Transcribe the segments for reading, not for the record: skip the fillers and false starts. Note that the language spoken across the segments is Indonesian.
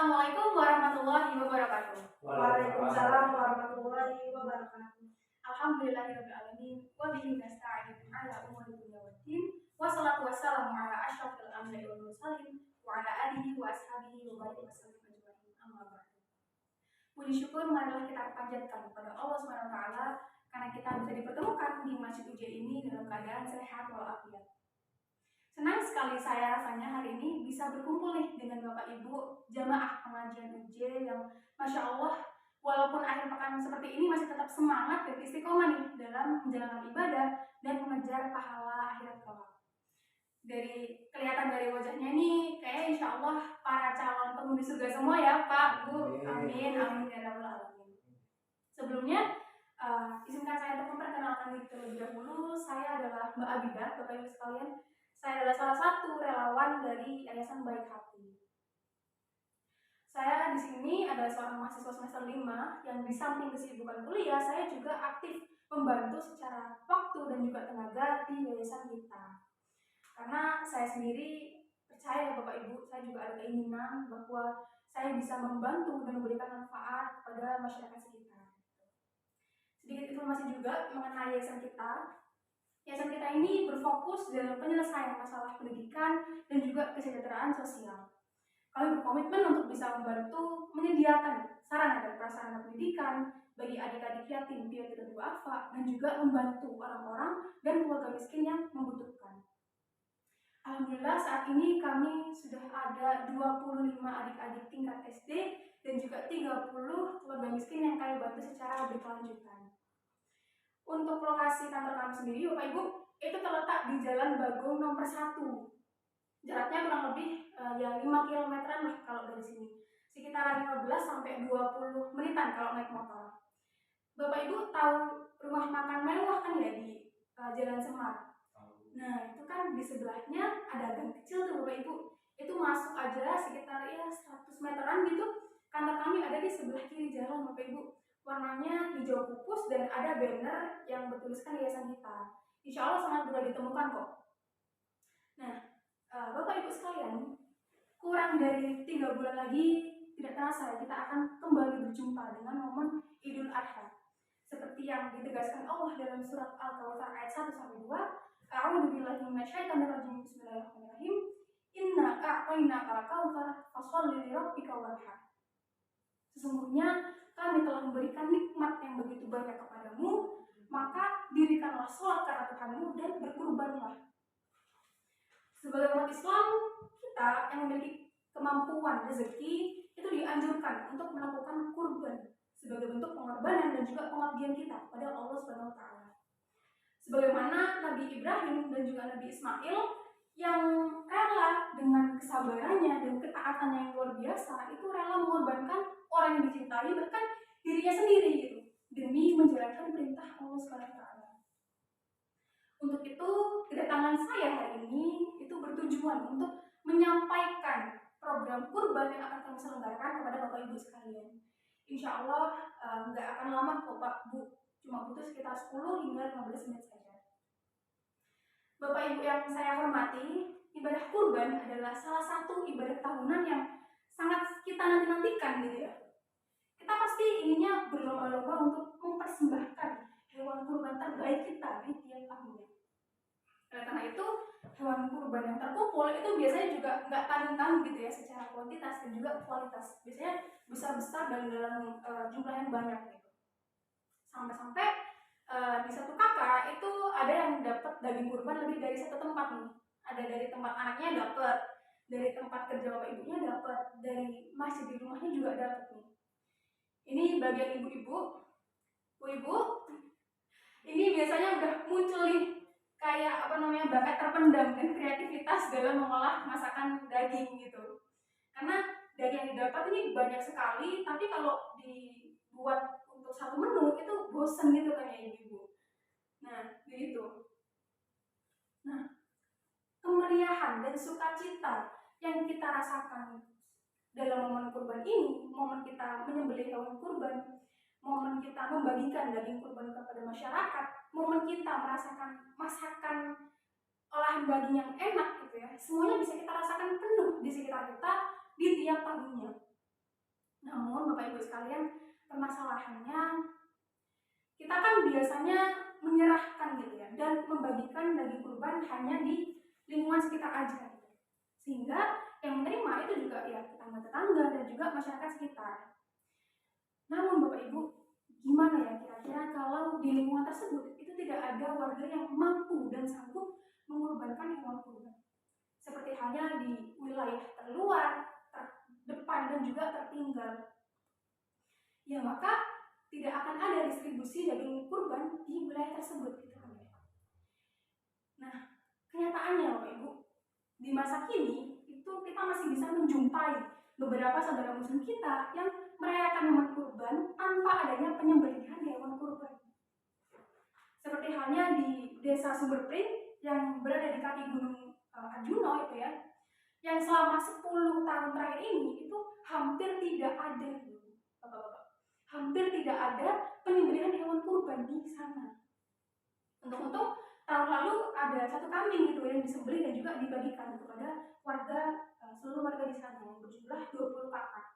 Assalamualaikum warahmatullahi wabarakatuh. Waalaikumsalam warahmatullahi wabarakatuh. Alhamdulillahirabbil alamin wa bihi nasta'in ala umuri dunya waddin. Wassalatu wassalamu ala asyrofil anbiya'i wal mursalin wa ala alihi wa ashabihi wa barik wasallam ajmain. Amma ba'du. Puji syukur marilah kita panjatkan kepada Allah Subhanahu wa taala karena kita bisa dipertemukan di Masjid UJ ini dalam keadaan sehat walafiat. Senang sekali saya rasanya hari ini bisa berkumpul nih dengan Bapak Ibu jamaah pengajian UJ yang Masya Allah walaupun akhir pekan seperti ini masih tetap semangat dan istiqomah nih dalam menjalankan ibadah dan mengejar pahala akhirat kelak. Dari kelihatan dari wajahnya nih kayak Insya Allah para calon penghuni surga semua ya Pak, Bu. Amin, amin ya rabbal alamin. Sebelumnya izinkan saya untuk memperkenalkan diri terlebih dahulu. Saya adalah Mbak Abidah, Bapak Ibu sekalian. Saya adalah salah satu relawan dari Yayasan Baik Hati. Saya di sini adalah seorang mahasiswa semester 5 yang di samping kesibukan kuliah, saya juga aktif membantu secara waktu dan juga tenaga di yayasan kita. Karena saya sendiri percaya Bapak Ibu, saya juga ada keinginan bahwa saya bisa membantu dan memberikan manfaat kepada masyarakat sekitar. Sedikit informasi juga mengenai yayasan kita. Yayasan kita ini berfokus dalam penyelesaian masalah pendidikan dan juga kesejahteraan sosial. Kami berkomitmen untuk bisa membantu menyediakan sarana dan prasarana pendidikan bagi adik-adik yatim piatu dan duafa dan juga membantu orang-orang dan keluarga miskin yang membutuhkan. Alhamdulillah saat ini kami sudah ada 25 adik-adik tingkat SD dan juga 30 keluarga miskin yang kami bantu secara berkelanjutan. Untuk lokasi kantor kami sendiri, Bapak Ibu, itu terletak di Jalan Bagong nomor 1. Jaraknya kurang lebih 5 kilometeran lah kalau dari sini. Sekitaran 15 sampai 20 menitan kalau naik motor. Bapak Ibu tahu rumah makan mewah kan ya di Jalan Semar? Nah, itu kan di sebelahnya ada gang kecil tuh Bapak Ibu. Itu masuk aja sekitar 100 meteran gitu. Kantor kami ada di sebelah kiri jalan Bapak Ibu. Warnanya hijau pupus dan ada banner yang bertuliskan yayasan kita. Insya Allah sangat mudah ditemukan kok. Nah, Bapak Ibu sekalian, kurang dari 3 bulan lagi tidak terasa kita akan kembali berjumpa dengan momen Idul Adha. Seperti yang ditegaskan Allah dalam surat Al-Kautsar ayat 1-2, A'udzubillahi minasyaitonirrajim. Bismillahirrahmanirrahim. Inna a'tainakal kautsar fasholli lirabbika wanhar. Sesungguhnya kami telah memberikan nikmat yang begitu banyak kepadamu, maka dirikanlah sholat karena Tuhanmu dan berkurbanlah. Sebagai umat Islam, kita yang memiliki kemampuan rezeki itu dianjurkan untuk melakukan kurban sebagai bentuk pengorbanan dan juga pengabdian kita kepada Allah Subhanahu wa taala. Sebagaimana Nabi Ibrahim dan juga Nabi Ismail yang rela dengan kesabarannya dan ketaatannya yang luar biasa itu rela mengorbankan orang yang dicintai bahkan dirinya sendiri gitu demi menjalankan perintah Allah Subhanahu wa taala. Untuk itu kedatangan saya hari ini itu bertujuan untuk menyampaikan program kurban yang akan kami selenggarakan kepada Bapak Ibu sekalian. Insya Allah nggak akan lama kok Pak Bu, cuma butuh sekitar 10 hingga 15 menit saja. Bapak Ibu yang saya hormati, ibadah kurban adalah salah satu ibadah tahunan yang sangat kita nanti-nantikan gitu ya. Kita pasti inginnya berlomba-lomba untuk mempersembahkan hewan kurban terbaik kita di tiap tahunnya. Karena itu hewan kurban yang terkumpul itu biasanya juga nggak tanggung-tanggung gitu ya secara kuantitas dan juga kualitas. Biasanya besar-besar dan dalam jumlah yang banyak gitu. Sampai-sampai di satu kakak itu ada yang dapat daging kurban lebih dari satu tempat nih. Ada dari tempat anaknya dapat, dari tempat kerja bapak ibunya dapat, dari masjid di rumahnya juga dapat nih. Ini bagian ibu-ibu. Bu-ibu, ini biasanya udah muncul nih kayak bakat terpendam dan kreativitas dalam mengolah masakan daging gitu. Karena daging yang didapat ini banyak sekali, tapi kalau dibuat untuk satu menu itu bosan gitu kan ya ibu-ibu. Nah, begitu. Nah, kemeriahan dan sukacita yang kita rasakan dalam momen kurban ini, momen kita menyembelih hewan kurban, momen kita membagikan daging kurban kepada masyarakat, momen kita merasakan masakan olahan daging yang enak gitu ya, semuanya bisa kita rasakan penuh di sekitar kita di tiap tahunnya. Namun Bapak Ibu sekalian, permasalahannya kita kan biasanya menyerahkan gitu ya, dan membagikan daging kurban hanya di lingkungan sekitar aja gitu. Sehingga yang menerima itu juga ya tetangga-tetangga dan juga masyarakat sekitar. Namun Bapak Ibu, gimana ya kira-kira kalau di lingkungan tersebut itu tidak ada warga yang mampu dan sanggup mengorbankan hewan kurban? Seperti halnya di wilayah terluar, terdepan dan juga tertinggal. Ya maka tidak akan ada distribusi daging kurban di wilayah tersebut gitu kan ya. Nah, kenyataannya Bapak Ibu, di masa kini itu kita masih bisa menjumpai beberapa saudara muslim kita yang merayakan hewan kurban tanpa adanya penyembelihan hewan kurban. Seperti halnya di Desa Sumberpring yang berada di kaki Gunung Arjuna itu ya, yang selama 10 tahun terakhir ini itu hampir tidak ada Bapak-bapak. Hampir tidak ada penyembelihan hewan kurban di sana. Untuk tahun lalu ada 1 kambing gitu yang disembelih dan juga dibagikan kepada warga, seluruh warga di sana yang berjumlah 20 kakak.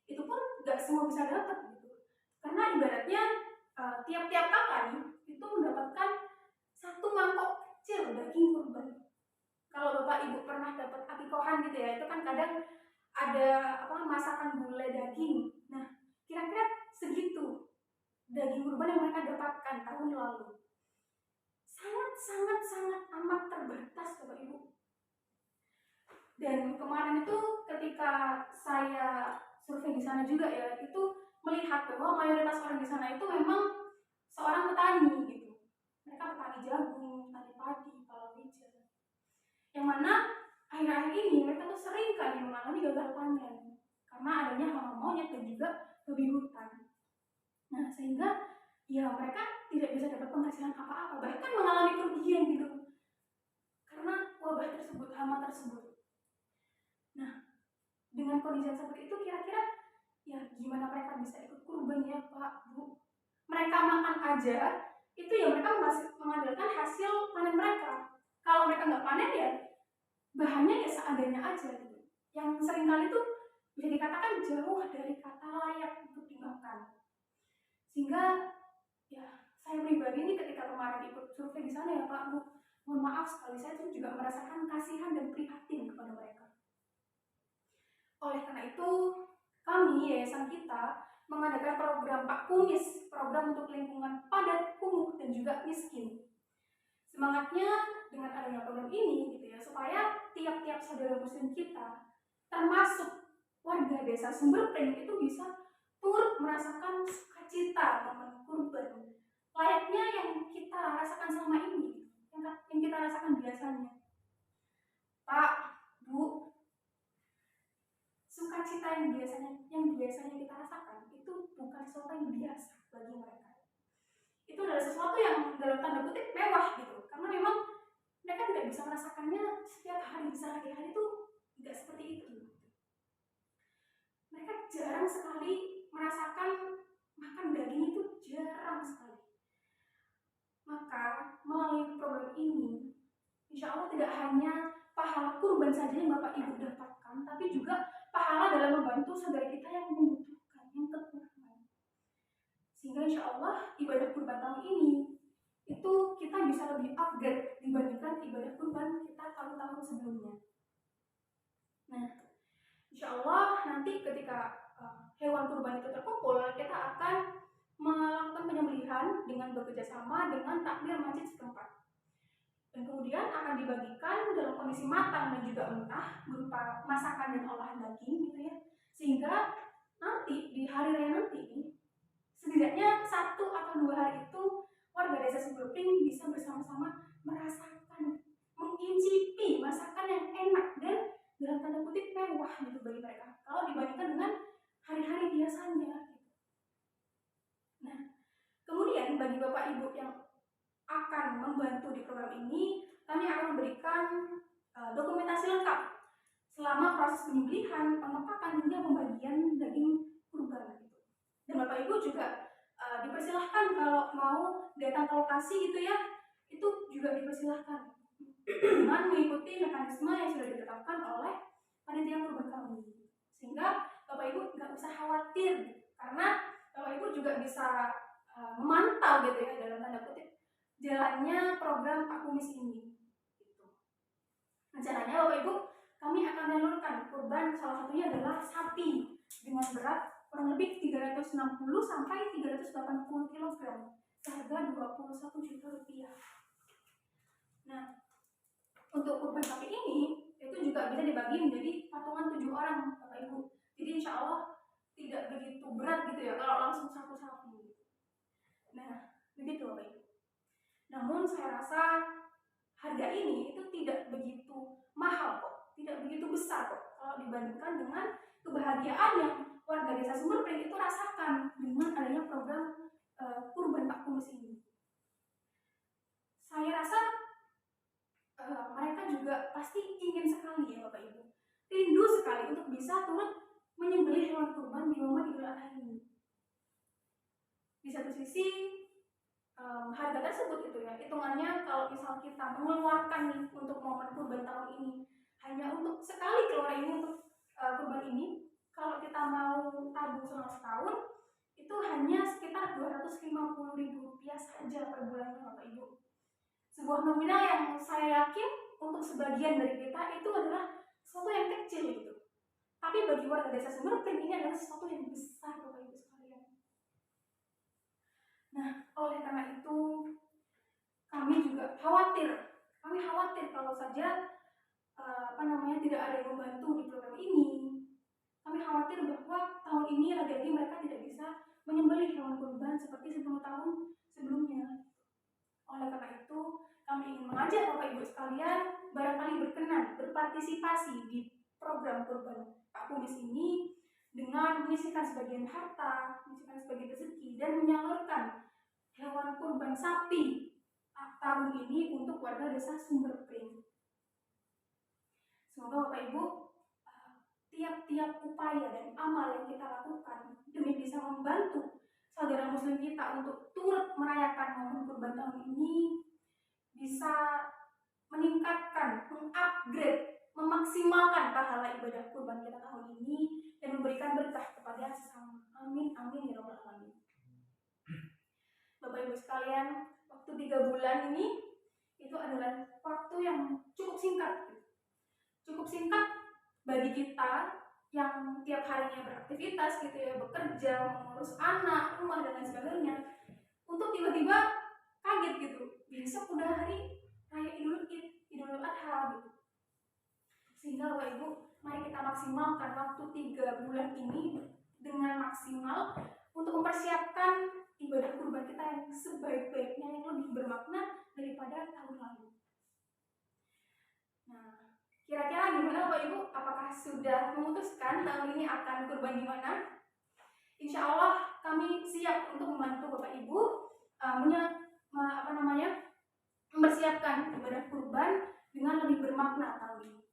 Itu pun nggak semua bisa dapat gitu, karena ibaratnya tiap-tiap kakak nih itu mendapatkan 1 mangkok kecil daging kurban. Kalau Bapak Ibu pernah dapat akikohan gitu ya, itu kan kadang ada masakan gulai daging. Nah, kira-kira segitu daging kurban yang mereka dapatkan tahun lalu. Sangat amat terbatas Bapak Ibu. Dan kemarin itu ketika saya survei di sana juga ya, itu melihat bahwa mayoritas orang di sana itu memang seorang petani gitu. Mereka petani jagung, petani padi, palawija. Yang mana akhir-akhir ini mereka tuh sering kali mengalami gagal panen karena adanya hama monyet dan juga babi hutan. Nah, sehingga ya mereka tidak bisa dapat penghasilan apa-apa, bahkan mengalami kerugian gitu karena wabah tersebut, hama tersebut. Nah, dengan kondisi seperti itu kira-kira ya gimana mereka bisa ikut kurban ya Pak, Bu? Mereka makan aja itu ya mereka mengandalkan hasil panen mereka. Kalau mereka nggak panen ya bahannya ya seadanya aja gitu. Yang seringkali tuh bisa dikatakan jauh dari kata layak untuk dimakan. Sehingga ya saya pribadi ini ketika kemarin ikut survei di sana ya Pak, Bu, mohon maaf sekali saya tuh juga merasakan kasihan dan prihatin kepada mereka. Oleh karena itu kami yayasan kita mengadakan program Pak Kumis, program untuk lingkungan padat, kumuh dan juga miskin. Semangatnya dengan adanya program ini gitu ya, supaya tiap-tiap saudara muslim kita termasuk warga Desa Sumberpring itu bisa turut merasakan sukacita momen kurban layaknya yang kita rasakan selama ini, yang kita rasakan biasanya. Pak, Bu, sukacita yang biasanya kita rasakan itu bukan sesuatu yang biasa bagi mereka. Itu adalah sesuatu yang dalam tanda kutip mewah gitu, karena memang mereka tidak bisa merasakannya setiap hari, sehari-hari itu tidak seperti itu. Mereka jarang sekali merasakan makan daging, itu jarang sekali. Maka melalui program ini, insya Allah tidak hanya pahala kurban saja yang Bapak Ibu dapatkan, tapi juga pahala dalam membantu saudara kita yang membutuhkan, yang kekurangan. Sehingga insya Allah ibadah kurban tahun ini itu kita bisa lebih upgrade dibandingkan ibadah kurban kita tahun-tahun sebelumnya. Nah, insya Allah nanti ketika hewan kurban itu terkumpul, kita akan melakukan penyembelihan dengan bekerjasama dengan takmir masjid setempat. Dan kemudian akan dibagikan dalam kondisi matang dan juga mentah berupa masakan dan olahan daging gitu ya. Sehingga nanti di hari raya nanti setidaknya 1 atau 2 hari itu warga Desa Sumberpring bisa bersama-sama merasakan, mengincipi masakan yang enak dan dalam tanda kutip mewah gitu bagi mereka kalau dibandingkan dengan hari-hari biasanya. Nah, kemudian bagi Bapak Ibu yang akan membantu di program ini, kami akan memberikan dokumentasi lengkap selama proses penyembelihan, pengepakan hingga pembagian daging kurban gitu. Dan Bapak Ibu juga dipersilahkan kalau mau datang ke lokasi gitu ya, itu juga dipersilahkan dengan mengikuti mekanisme yang sudah ditetapkan oleh panitia kurban kami. Sehingga Bapak Ibu nggak usah khawatir, karena Bapak Ibu juga bisa memantau gitu ya dalam tanda kutip jalannya program Pak Kumis ini. Gitu. Rencananya Bapak Ibu kami akan menyalurkan kurban, salah satunya adalah sapi dengan berat kurang lebih 360 sampai 380 kg seharga 21 juta rupiah. Nah, untuk kurban sapi ini itu juga bisa dibagi menjadi patungan 7 orang Bapak Ibu. Jadi insya Allah tidak begitu berat gitu ya kalau langsung satu sapi. Nah, begitu Bapak Ibu. Namun saya rasa harga ini itu tidak begitu mahal kok, tidak begitu besar kok kalau dibandingkan dengan kebahagiaan yang warga desa Sumberpring itu rasakan dengan adanya program kurban Pak Kumis ini. Saya rasa mereka juga pasti ingin sekali ya Bapak Ibu, rindu sekali untuk bisa turut menyembelih hewan kurban di momen Idul Adha ini. Di satu sisi harga tersebut itu ya hitungannya kalau misal kita mengeluarkan nih untuk momen kurban tahun ini hanya untuk sekali keluar ini untuk kurban ini, kalau kita mau tabung selama setahun itu hanya sekitar Rp250.000 saja per bulannya Bapak Ibu. Sebuah nominal yang saya yakin untuk sebagian dari kita itu adalah sesuatu yang kecil gitu. Tapi bagi warga desa Sumberpring ini adalah sesuatu yang besar Bapak Ibu sekalian. Nah, oleh karena itu kami juga khawatir. Kami khawatir kalau saja tidak ada yang membantu di program ini. Kami khawatir bahwa tahun ini lagi-lagi mereka tidak bisa menyembelih hewan kurban seperti 10 tahun sebelumnya. Oleh karena itu, kami ingin mengajak Bapak Ibu sekalian barangkali berkenan berpartisipasi di program kurban Pak Kumis ini dengan menyisihkan sebagian harta, menyisihkan sebagian rezeki, dan menyalurkan hewan kurban sapi tahun ini untuk warga desa Sumberpring. Semoga Bapak Ibu tiap-tiap upaya dan amal yang kita lakukan demi bisa membantu saudara muslim kita untuk turut merayakan momen kurban tahun ini bisa meningkatkan, mengupgrade, memaksimalkan pahala ibadah kurban kita tahun ini dan memberikan berkah kepada sesama. Amin, amin ya rabbal alamin. Bapak Ibu sekalian, waktu 3 bulan ini itu adalah waktu yang cukup singkat. Cukup singkat bagi kita yang tiap harinya beraktivitas gitu ya, bekerja, mengurus anak, rumah dan lain sebagainya, untuk tiba-tiba kaget gitu, besok udah hari raya Idul Adha gitu. Sehingga Bapak Ibu, mari kita maksimalkan waktu 3 bulan ini dengan maksimal untuk mempersiapkan ibadah kurban kita yang sebaik-baiknya, yang lebih bermakna daripada tahun lalu. Nah, kira-kira gimana Bapak Ibu? Apakah sudah memutuskan tahun ini akan kurban di mana? Insya Allah kami siap untuk membantu Bapak Ibu mempersiapkan ibadah kurban dengan lebih bermakna tahun ini.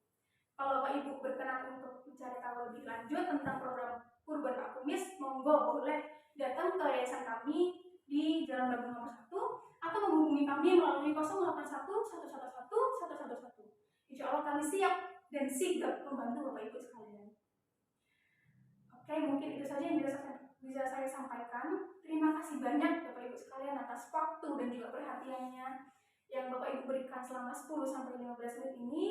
Kalau Bapak Ibu berkenan untuk mencari tahu lebih lanjut tentang program kurban Pak Kumis, monggo boleh datang ke yayasan kami di Jalan Bandung nomor 1 atau menghubungi kami melalui 081 111 111. Insya Allah kami siap dan sigap membantu Bapak Ibu sekalian. Oke, mungkin itu saja yang bisa saya sampaikan. Terima kasih banyak Bapak Ibu sekalian atas waktu dan juga perhatiannya yang Bapak Ibu berikan selama 10-15 menit ini.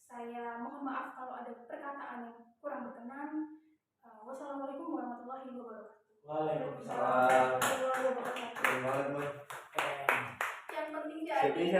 Saya mohon maaf kalau ada perkataan yang kurang berkenan. Wassalamualaikum warahmatullahi wabarakatuh. Waalaikumsalam warahmatullahi wabarakatuh. Yang penting jadi.